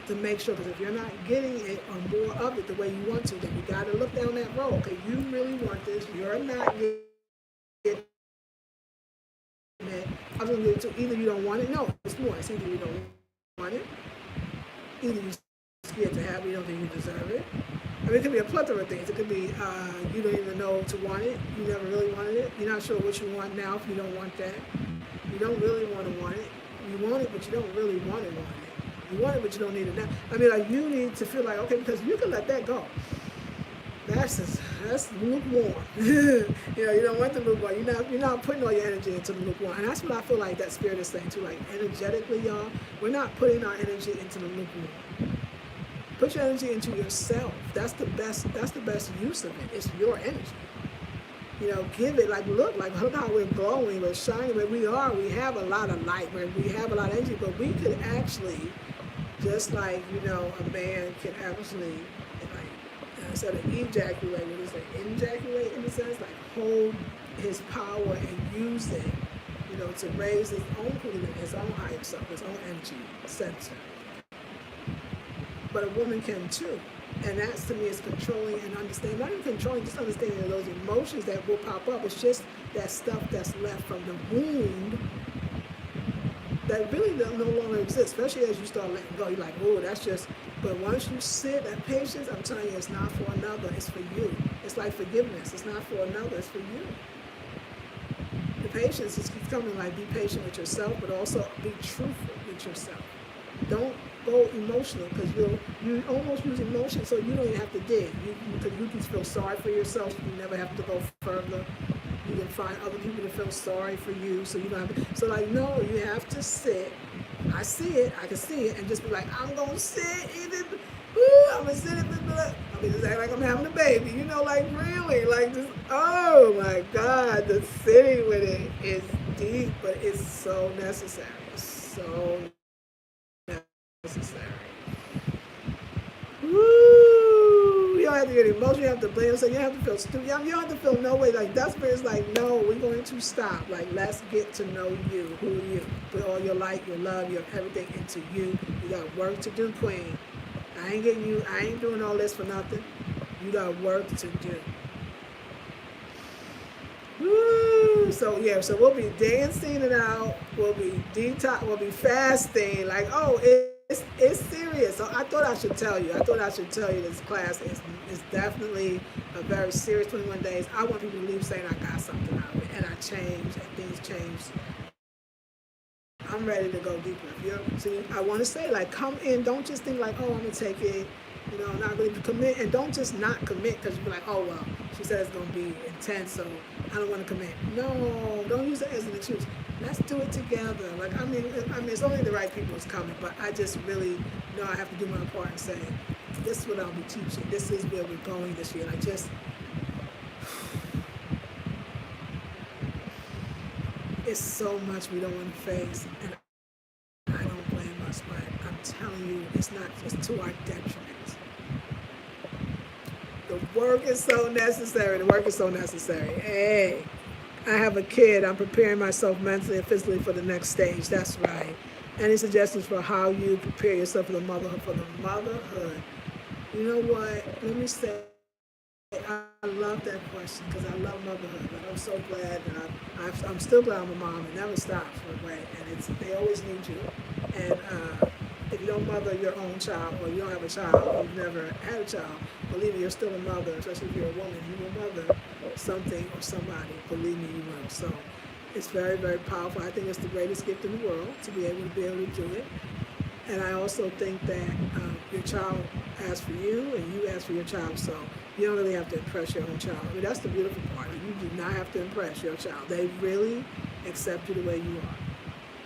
to make sure, because if you're not getting it or more of it the way you want to, then you got to look down that road. Okay, you really want this, you're not getting it. I was going to get it to either you don't want it, no, it's more, it's either you don't want it, either you're scared to have it, you don't think you deserve it. I mean, it could be a plethora of things. It could be you don't even know to want it. You never really wanted it. You're not sure what you want now if you don't want that. You don't really want it. You want it, but you don't really want it. You want it, but you don't need it now. I mean, like, you need to feel like, okay, because you can let that go. That's lukewarm. You know, you don't want the lukewarm. You're not putting all your energy into the lukewarm. And that's what I feel like that spirit is saying too. Like, energetically, y'all, we're not putting our energy into the lukewarm. Put your energy into yourself. That's the best use of it. It's your energy. You know, give it, like, look how we're glowing, we're shining, where we have a lot of light, where we have a lot of energy, but we could actually, just like, you know, a man can actually, instead of ejaculate, what is it, injaculate in a sense, like hold his power and use it, you know, to raise his own kundalini, his own higher self, his own energy center. But a woman can too. And that's, to me, is controlling and understanding. Not even controlling, just understanding those emotions that will pop up. It's just that stuff that's left from the wound that really no longer exists, especially as you start letting go. You're like, oh, that's just, but once you sit at patience, I'm telling you, it's not for another, it's for you. It's like forgiveness. It's not for another, it's for you. The patience is coming, like, be patient with yourself, but also be truthful with yourself. Don't go emotional, because you almost use emotion so you don't even have to dig. Because you can feel sorry for yourself. You never have to go further. You can find other people to feel sorry for you, so you don't have to. So, like, no, you have to sit. I see it. I can see it, and just be like, I'm gonna sit in it. I'm gonna sit in it. I mean, just act like I'm having a baby. You know, like, really, like, just, oh my God, the sitting with it is deep, but it's so necessary. So necessary. Woo! You don't have to get emotional. You have to blame yourself. You don't have to feel stupid. You don't have to feel no way. Like, that's where it's like, no, we're going to stop. Like, let's get to know you. Who are you? Put all your light, your love, your everything into you. You got work to do, queen. I ain't doing all this for nothing. You got work to do. Woo! So yeah, so we'll be dancing it out. We'll be detox. We'll be fasting. Like, oh, it's serious. So I thought I should tell you. This class is definitely a very serious 21 days. I want people to leave saying I got something out of it, and I changed, and things changed. I'm ready to go deeper. See, I want to say, like, come in. Don't just think like, oh, I'm gonna take it. You know, not really commit, and don't just not commit because you be like, oh well, she said it's gonna be intense, so I don't want to commit. No, don't use it as an excuse. Let's do it together. Like, I mean, it's only the right people is coming, but I just really know I have to do my part and say, this is what I'll be teaching. This is where we're going this year. Like, just, it's so much we don't want to face, and I don't blame us, but I'm telling you, it's to our detriment. The work is so necessary. Hey, I have a kid. I'm preparing myself mentally and physically for the next stage. That's right. Any suggestions for how you prepare yourself for the motherhood? You know what? Let me say, I love that question because I love motherhood. Like, I'm so glad that I'm still glad I'm a mom. It never stops, right? And they always need you. And if you don't mother your own child, or you don't have a child, you've never had a child, believe me, you're still a mother. Especially if you're a woman, you will mother something or somebody. Believe me, you will. So it's very, very powerful. I think it's the greatest gift in the world to be able to do it. And I also think that your child asks for you and you ask for your child. So you don't really have to impress your own child. I mean, that's the beautiful part. You do not have to impress your child. They really accept you the way you are.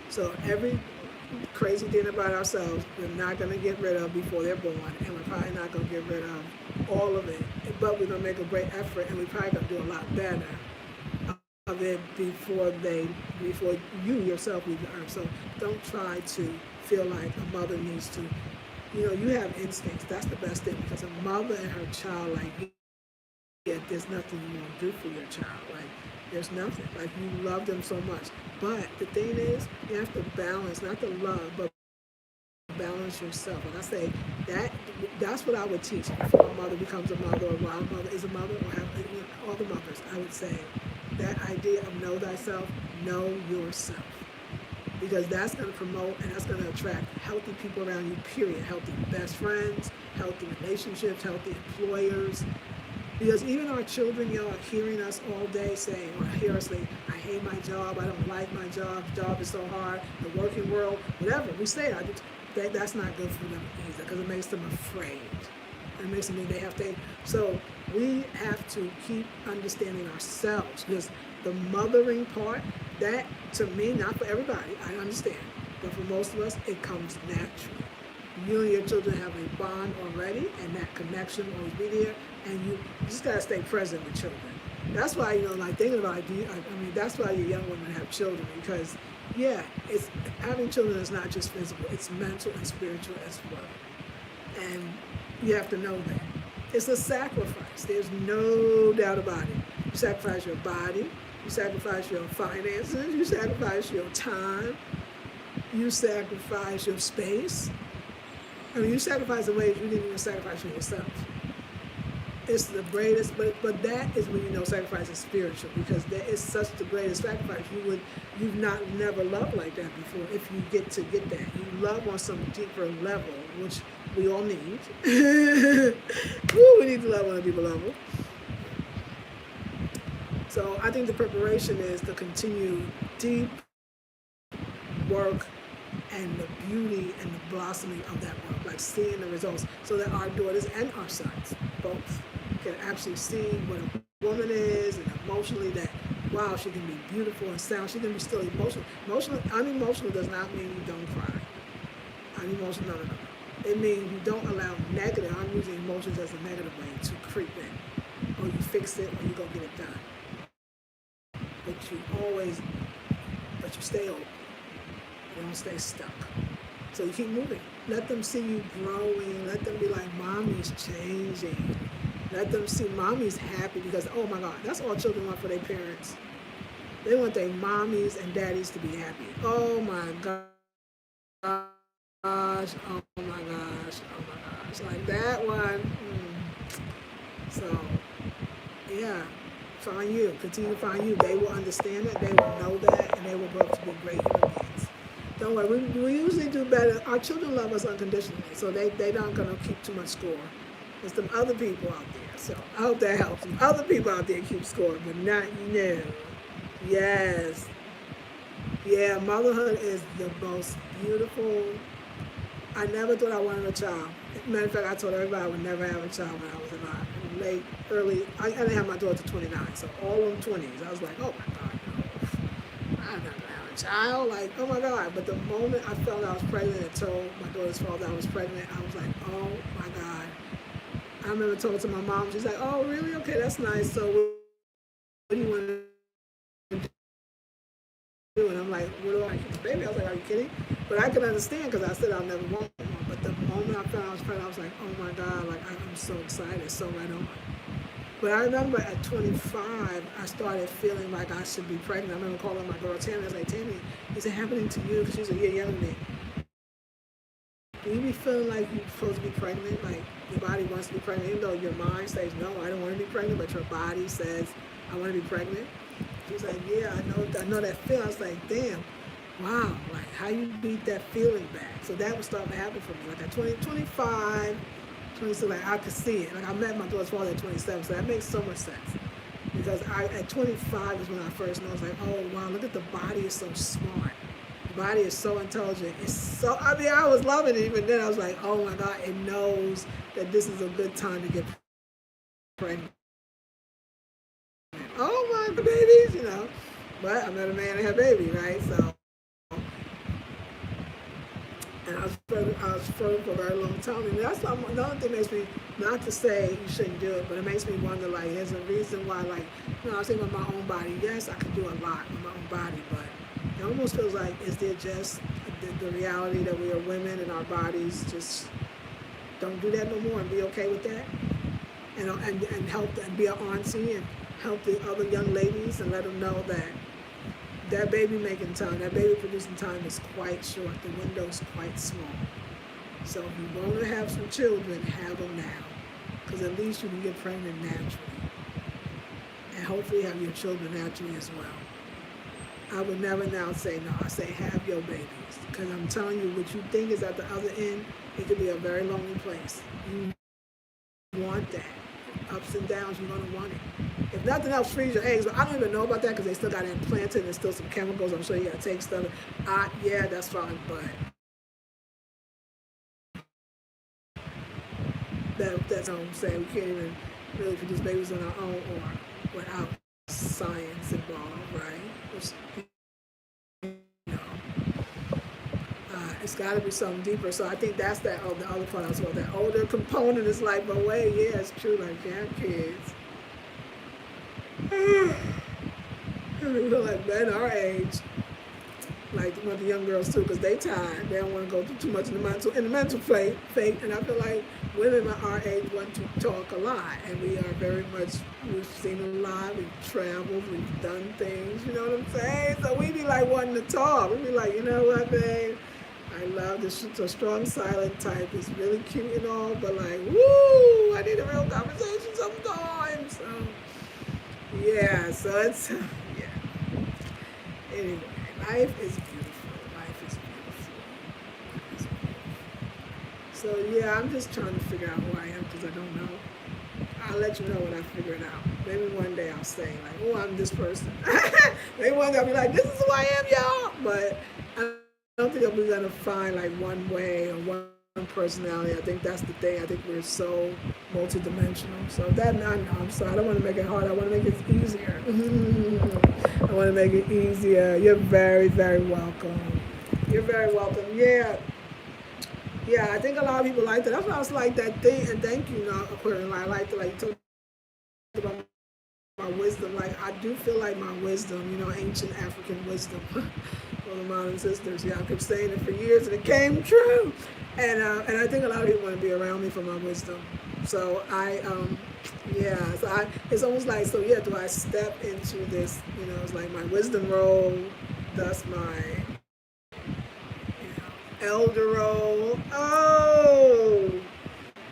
So every crazy thing about ourselves, we're not going to get rid of before they're born, and we're probably not going to get rid of all of it. But we're going to make a great effort, and we're probably going to do a lot better of it before you yourself leave the earth. So don't try to feel like a mother needs to, you have instincts. That's the best thing, because a mother and her child, like, yeah, there's nothing you won't do for your child. Like, there's nothing. Like, you love them so much. But the thing is, you have to balance, not the love, but balance yourself. Like I say, that's what I would teach before a mother becomes a mother, or while a mother is a mother, or all the mothers. I would say that idea of know thyself, know yourself. Because that's going to promote and that's going to attract healthy people around you, period. Healthy best friends, healthy relationships, healthy employers. Because even our children, are hearing us all day saying, or hear us say, I hate my job, I don't like my job, the job is so hard, the working world, whatever. We say that's not good for them either, because it makes them afraid. It makes them think they have to. So we have to keep understanding ourselves, because the mothering part, that to me, not for everybody, I understand, but for most of us, it comes naturally. You and your children have a bond already, and that connection will always be there, and you just gotta stay present with children. That's why, like thinking about it, that's why you young women have children, because it's having children is not just physical, it's mental and spiritual as well. And you have to know that. It's a sacrifice. There's no doubt about it. You sacrifice your body, you sacrifice your finances, you sacrifice your time, you sacrifice your space. You sacrifice in ways you didn't even sacrifice for yourself. It's the greatest, but that is when you know sacrifice is spiritual, because that is such the greatest sacrifice. You've never loved like that before. If you get that, you love on some deeper level, which we all need. We need to love on a deeper level. So I think the preparation is the continued deep work and the beauty and the blossoming of that work, like seeing the results, so that our daughters and our sons both can actually see what a woman is, and emotionally that, wow, she can be beautiful and sound. She can be still emotional. Unemotional does not mean you don't cry. Unemotional, no. It means you don't allow negative. I'm using emotions as a negative way to creep in, or you fix it, or you go get it done. But you stay open. You don't stay stuck. So you keep moving. Let them see you growing. Let them be like, mommy's changing. Let them see mommy's happy, because, oh my God, that's all children want for their parents. They want their mommies and daddies to be happy. Oh my gosh. Oh my gosh. Like that one. So, find you. Continue to find you. They will understand it. They will know that. And they will grow up to be great human beings. Don't worry, we usually do better. Our children love us unconditionally, so they're not going to keep too much score. There's some other people out there, so I hope that helps. Some other people out there keep score, but not you. Yes. Yeah, motherhood is the most beautiful. I never thought I wanted a child. Matter of fact, I told everybody I would never have a child when I was alive. I didn't have my daughter to 29, so all in 20s, I was like, oh my God, no. I'm not going to have a child. Like, oh my God. But the moment I felt I was pregnant and told my daughter's father I was pregnant, I was like, oh my God. I remember talking to my mom. She's like, oh, really? Okay, that's nice. So what do you want to do? And I'm like, what do I keep, baby? I was like, are you kidding? But I could understand, because I said I'll never want one. But the moment I found I was pregnant, I was like, oh my God, like I'm so excited, so right on. But I remember at 25, I started feeling like I should be pregnant. I remember calling my girl Tammy. I was like, Tammy, is it happening to you? Because she's a year younger than me. Do you be feeling like you're supposed to be pregnant? Like your body wants to be pregnant, even though your mind says, no, I don't want to be pregnant, but your body says, I want to be pregnant? She's like, yeah, I know that feeling. I was like, damn, wow, like how you beat that feeling back. So that was starting to happen for me. Like at 25, 26, like I could see it. Like I met my daughter's father at 27, so that makes so much sense. Because at 25 is when I first know. I was like, oh wow, look at the body is so smart. body is so intelligent. It's so, I mean, I was loving it even then. I was like, oh my God, it knows that this is a good time to get pregnant. Oh my babies, But I met a man and had a baby, right? So, and I was fertile for a very long time. And that's another thing makes me, not to say you shouldn't do it, but it makes me wonder, like, there's a reason why, like, I was thinking about my own body. Yes, I can do a lot with my own body, but it almost feels like, is there just the reality that we are women and our bodies just don't do that no more and be okay with that? And help and be an auntie and help the other young ladies and let them know that baby making time, that baby producing time is quite short. The window is quite small. So if you want to have some children, have them now. Because at least you can get pregnant naturally. And hopefully have your children naturally as well. I would never now say no. I say have your babies. Because I'm telling you, what you think is at the other end, it could be a very lonely place. You want that. Ups and downs, you're going to want it. If nothing else, freeze your eggs. But I don't even know about that because they still got it implanted and there's still some chemicals. I'm sure you got to take stuff. Yeah, that's fine, but that's what I'm saying. We can't even really produce babies on our own or without science involved, right? Which, it's got to be something deeper. So I think that's the other part I was about. That older component is like, but wait, yeah, it's true. Like, yeah, kids. We feel like men our age, like the young girls too, because they tired. They don't want to go through too much in the mental fate. And I feel like women our age want to talk a lot, and we are very much. We've seen a lot. We've traveled. We've done things. You know what I'm saying? So we be like wanting to talk. We be like, you know what, babe? I love this. A strong silent type. It's really cute and all, but like, woo! I need a real conversation sometimes. So, yeah. So it's yeah. Anyway, life is beautiful. Life is beautiful. So yeah, I'm just trying to figure out who I am because I don't know. I'll let you know when I figure it out. Maybe one day I'll say like, oh, I'm this person. Maybe one day I'll be like, this is who I am, y'all. But I don't think we're gonna find like one way or one personality. I think that's the thing. I think we're so multidimensional. So that I'm sorry. I don't want to make it hard. I want to make it easier. I want to make it easier. You're very, very welcome. You're very welcome. Yeah. Yeah, I think a lot of people like that. That's why I was like that thing. And thank you, Aquarian. I like to like talk about my wisdom. Like I do feel like my wisdom, ancient African wisdom. For the modern sisters, yeah, I kept saying it for years, and it came true. And I think a lot of people want to be around me for my wisdom. So it's almost like, so yeah, do I step into this? It's like my wisdom role, thus my elder role. Oh,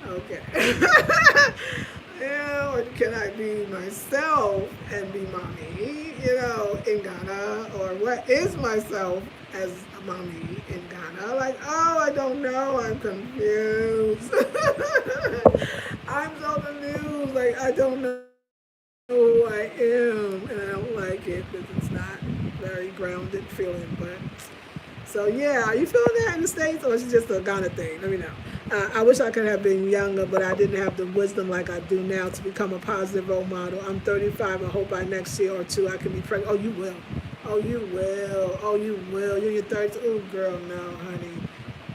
okay. Or can I be myself and be mommy, in Ghana? Or what is myself as a mommy in Ghana? Like, oh, I don't know. I'm confused. I'm so confused. Like, I don't know who I am. And I don't like it because it's not very grounded feeling. But so, yeah, are you feeling that in the States? Or is it just a Ghana thing? Let me know. I wish I could have been younger, but I didn't have the wisdom like I do now to become a positive role model. I'm 35. I hope by next year or two I can be pregnant. Oh, you will. Oh, you will. Oh, you will. You're in your 30s. Oh, girl, no, honey.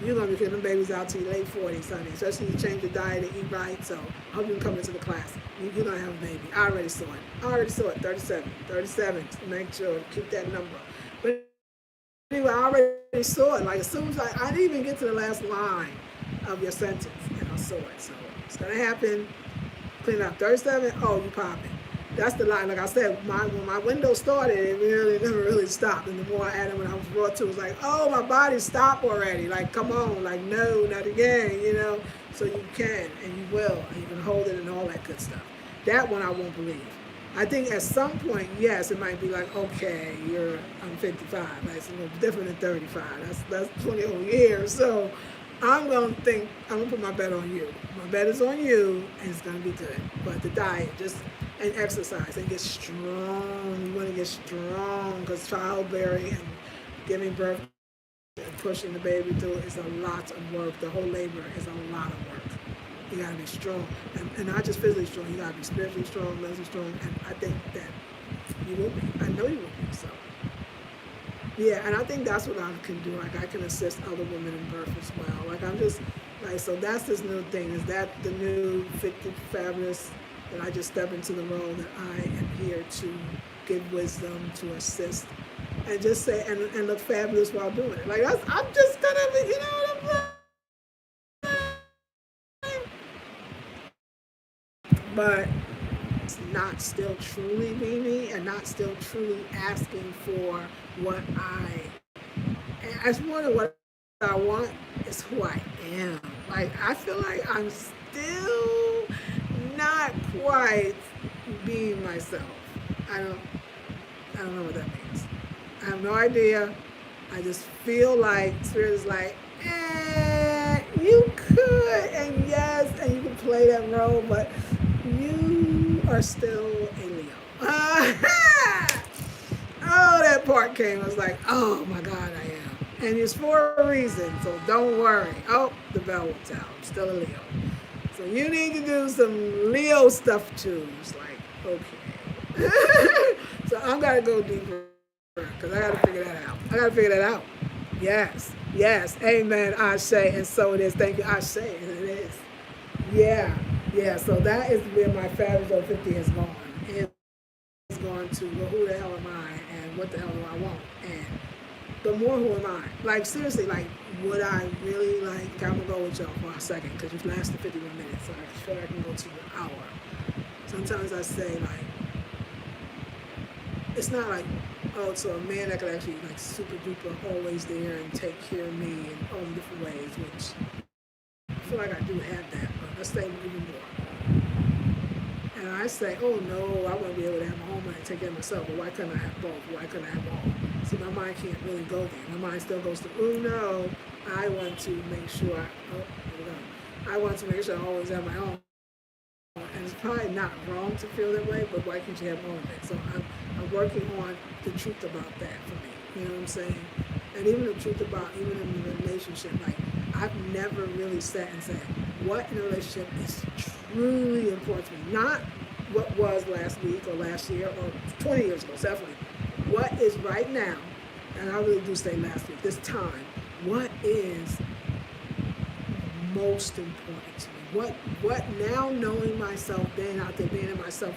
You're going to be getting babies out to your late 40s, honey. Especially if you change your diet and eat right. So I hope you can come into the class. You're going to have a baby. I already saw it. 37. 37. Make sure. Keep that number. But anyway, I already saw it. Like, as soon as I didn't even get to the last line of your sentence, and I saw it. So it's gonna happen. Clean up. 37. Oh, you popping. That's the line. Like I said, when my window started, it really never really stopped. And the more I added, when I was brought to, it was like, oh, my body stopped already. Like, come on. Like, no, not again. So you can and you will, and you can hold it and all that good stuff. That one I won't believe. I think at some point, yes, it might be like, okay, I'm 55. That's a little different than 35. That's 20 whole years. So I'm going to put my bet on you. My bet is on you, and it's going to be good. But the diet, and exercise, and get strong. You want to get strong, because childbearing and giving birth and pushing the baby through is a lot of work. The whole labor is a lot of work. You gotta be strong, and not just physically strong. You gotta be spiritually strong, mentally strong, and I think that you will be. I know you will be. So, yeah, and I think that's what I can do. Like I can assist other women in birth as well. Like I'm just like so. That's this new thing. Is that the new 50 Fabulous? That I just step into the role that I am here to give wisdom, to assist, and just say and look fabulous while doing it. Like I'm just gonna, you know what I'm saying? But it's not still truly being me, and not still truly asking for what it's more than what I want. It's who I am. Like I feel like I'm still not quite being myself. I don't I don't know what that means. I have no idea. I just feel like Spirit is like, you could, and yes, and you can play that role, but you are still a Leo. Oh, that part came. I was like, oh my God, I am. And it's for a reason, so don't worry. Oh, the bell will tell. I'm still a Leo. So you need to do some Leo stuff too. It's like, okay. So I'm going to go deeper because I got to figure that out. I got to figure that out. Yes, yes. Amen, Ashe. And so it is. Thank you, Ashe. And it is. Yeah, yeah. So that is where my Fabulous 50 has gone. It's gone to, well, who the hell am I? And what the hell do I want? And but more, who am I? Like, seriously, like, would I really, like, I'm going to go with y'all for a second because you've lasted 51 minutes, so I feel like I can go to an hour. Sometimes I say, like, it's not like, oh, so a man that could actually, like, super duper always there and take care of me in all different ways, which I feel like I do have that, but let's say even more. And I say, oh, no, I want to be able to have my own money and take care of myself, but why couldn't I have both? Why couldn't I have all? See, my mind can't really go there. My mind still goes to, oh, no, I want to make sure, I want to make sure I always have my own. And it's probably not wrong to feel that way, but why can't you have all of it? So I'm working on the truth about that for me. You know what I'm saying? And even the truth about, even in the relationship, like, I've never really sat and said, what in a relationship is truly important to me? Not what was last week or last year or 20 years ago, definitely. What is right now, and I really do say last week, this time, what is most important to me? What now, knowing myself, being out there, being in myself,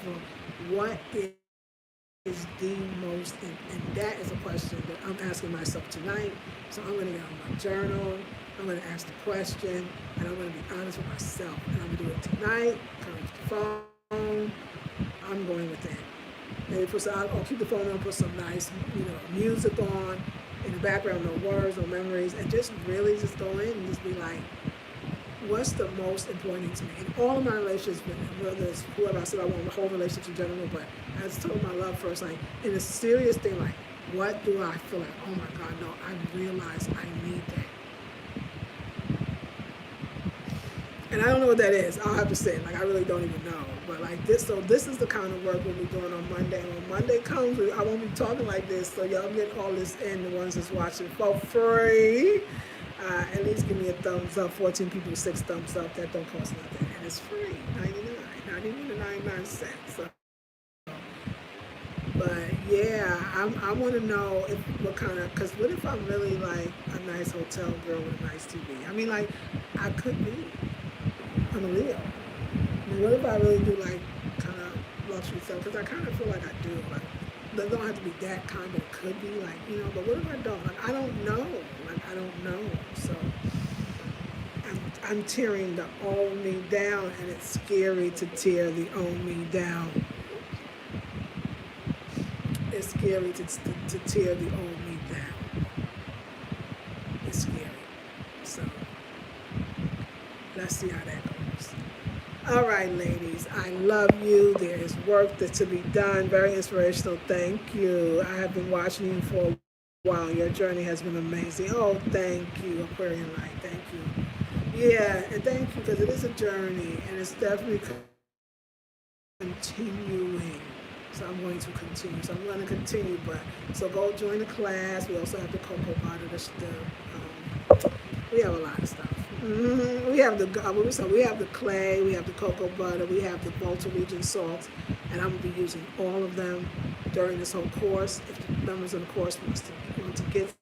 what is the most, and that is a question that I'm asking myself tonight. So I'm going to get on my journal, I'm going to ask the question, and I'm going to be honest with myself. And I'm going to do it tonight, come with the phone, I'm going with that. Maybe I'll keep the phone on, put some nice, music on in the background, no words, no memories, and just really just go in and just be like, what's the most important to me? In all of my relationships, whether it's whoever I said I want, the whole relationship in general, but I just told my love first, like, in a serious thing, like, what do I feel like, oh my God, no, I realize I need that. And I don't know what that is. I'll have to say it. Like, I really don't even know. But like this, so this is the kind of work we'll be doing on Monday. And when Monday comes, I won't be talking like this. So y'all get all this in, the ones that's watching for free. At least give me a thumbs up. 14 people, 6 thumbs up. That don't cost nothing. And it's free. 99 cents. So, but yeah, I want to know what kind of, because what if I'm really like a nice hotel girl with a nice TV? I mean, like, I could be. I'm a Leo. I mean, what if I really do like kind of luxury stuff? Because I kind of feel like I do. Like, it don't have to be that kind, but it could be like, but what if I don't? Like, I don't know. Like, I don't know. So I'm tearing the old me down, and it's scary to tear the old me down. It's scary to tear the old me down. It's scary. So let's see how that goes. All right, ladies, I love you. There is work to be done. Very inspirational. Thank you. I have been watching you for a while. Your journey has been amazing. Oh, thank you, Aquarian Light. Thank you. Yeah, and thank you, because it is a journey, and it's definitely continuing. It's So I'm going to continue. So I'm going to continue. But so go join the class. We also have the cocoa butter. We have a lot of stuff. We have we have the clay, we have the cocoa butter, we have the Volta Region salt, and I'm gonna be using all of them during this whole course. If the members of the course want to get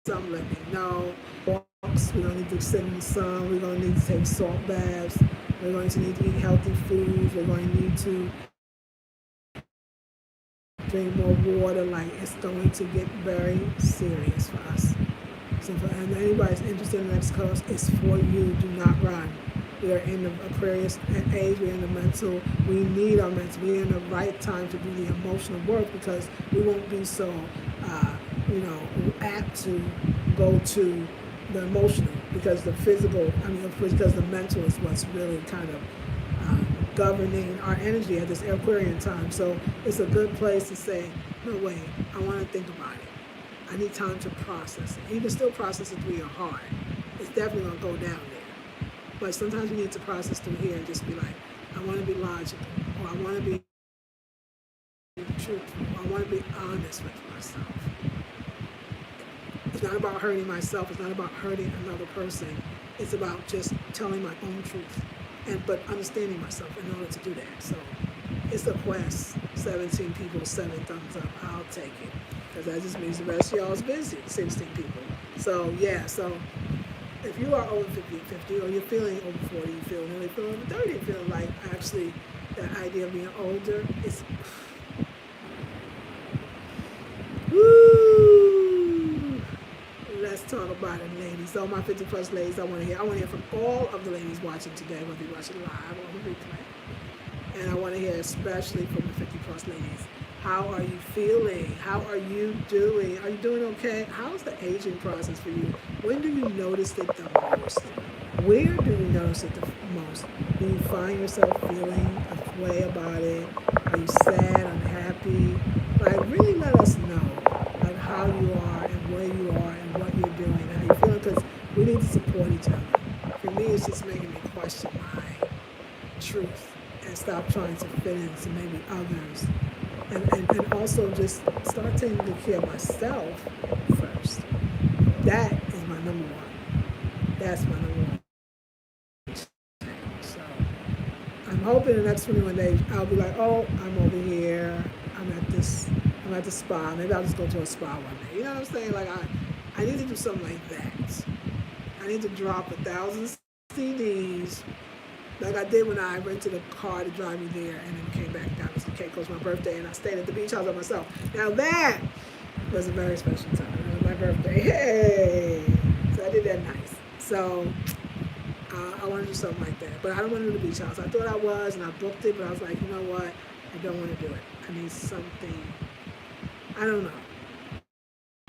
some, let me know. Walks, we're gonna need to sit in the sun. We're gonna need to take salt baths. We're going to need to eat healthy foods. We're going to need to drink more water. Like, it's going to get very serious for us. So for anybody's interested in the next course, it's for you. Do not run. We are in the Aquarius age. We're in the mental. We need our mental. We're in the right time to do the emotional work, because we won't be so, apt to go to the emotional, because the physical, because the mental is what's really kind of governing our energy at this Aquarian time. So it's a good place to say, no, wait, I want to think about it. I need time to process it. You can still process it through your heart. It's definitely going to go down there. But sometimes you need to process through here and just be like, I want to be logical, or I want to be truthful, or I want to be honest with myself. It's not about hurting myself. It's not about hurting another person. It's about just telling my own truth, but understanding myself in order to do that. So it's a quest. 17 people, 7 thumbs up. I'll take it, because that just means the rest of y'all's busy. 16 people. So yeah. So if you are over 50, or you're feeling over 40, you feel nearly feeling over 30, you feel like actually that idea of being older is. Woo! Let's talk about it, ladies. So my 50 plus ladies, I want to hear from all of the ladies watching today, whether you're watching live or on the replay. And I want to hear especially from the 50 plus ladies. How are you feeling? How are you doing? Are you doing okay? How's the aging process for you? When do you notice it the most? Where do you notice it the most? Do you find yourself feeling a way about it? Are you sad, unhappy? Like, really let us know, like, how you are and where you are and what you're doing and how you're feeling, because we need to support each other. For me, it's just making me question my truth and stop trying to fit into maybe others. And also just start taking good care of myself first. That is my number one. That's my number one. So I'm hoping the next 21 days I'll be like, oh, I'm over here. I'm at the spa. Maybe I'll just go to a spa one day. You know what I'm saying? Like, I need to do something like that. I need to drop 1,000 CDs, like I did when I rented a car to drive me there and then came back down to Cape Coast for my birthday, and I stayed at the beach house by myself. Now that was a very special time. It was my birthday. Hey! So I did that nice. So I want to do something like that. But I don't want to do the beach house. I thought I was, and I booked it, but I was like, you know what? I don't want to do it. I need something. I don't know.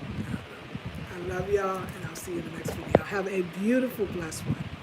I love y'all, and I'll see you in the next video. Have a beautiful, blessed one.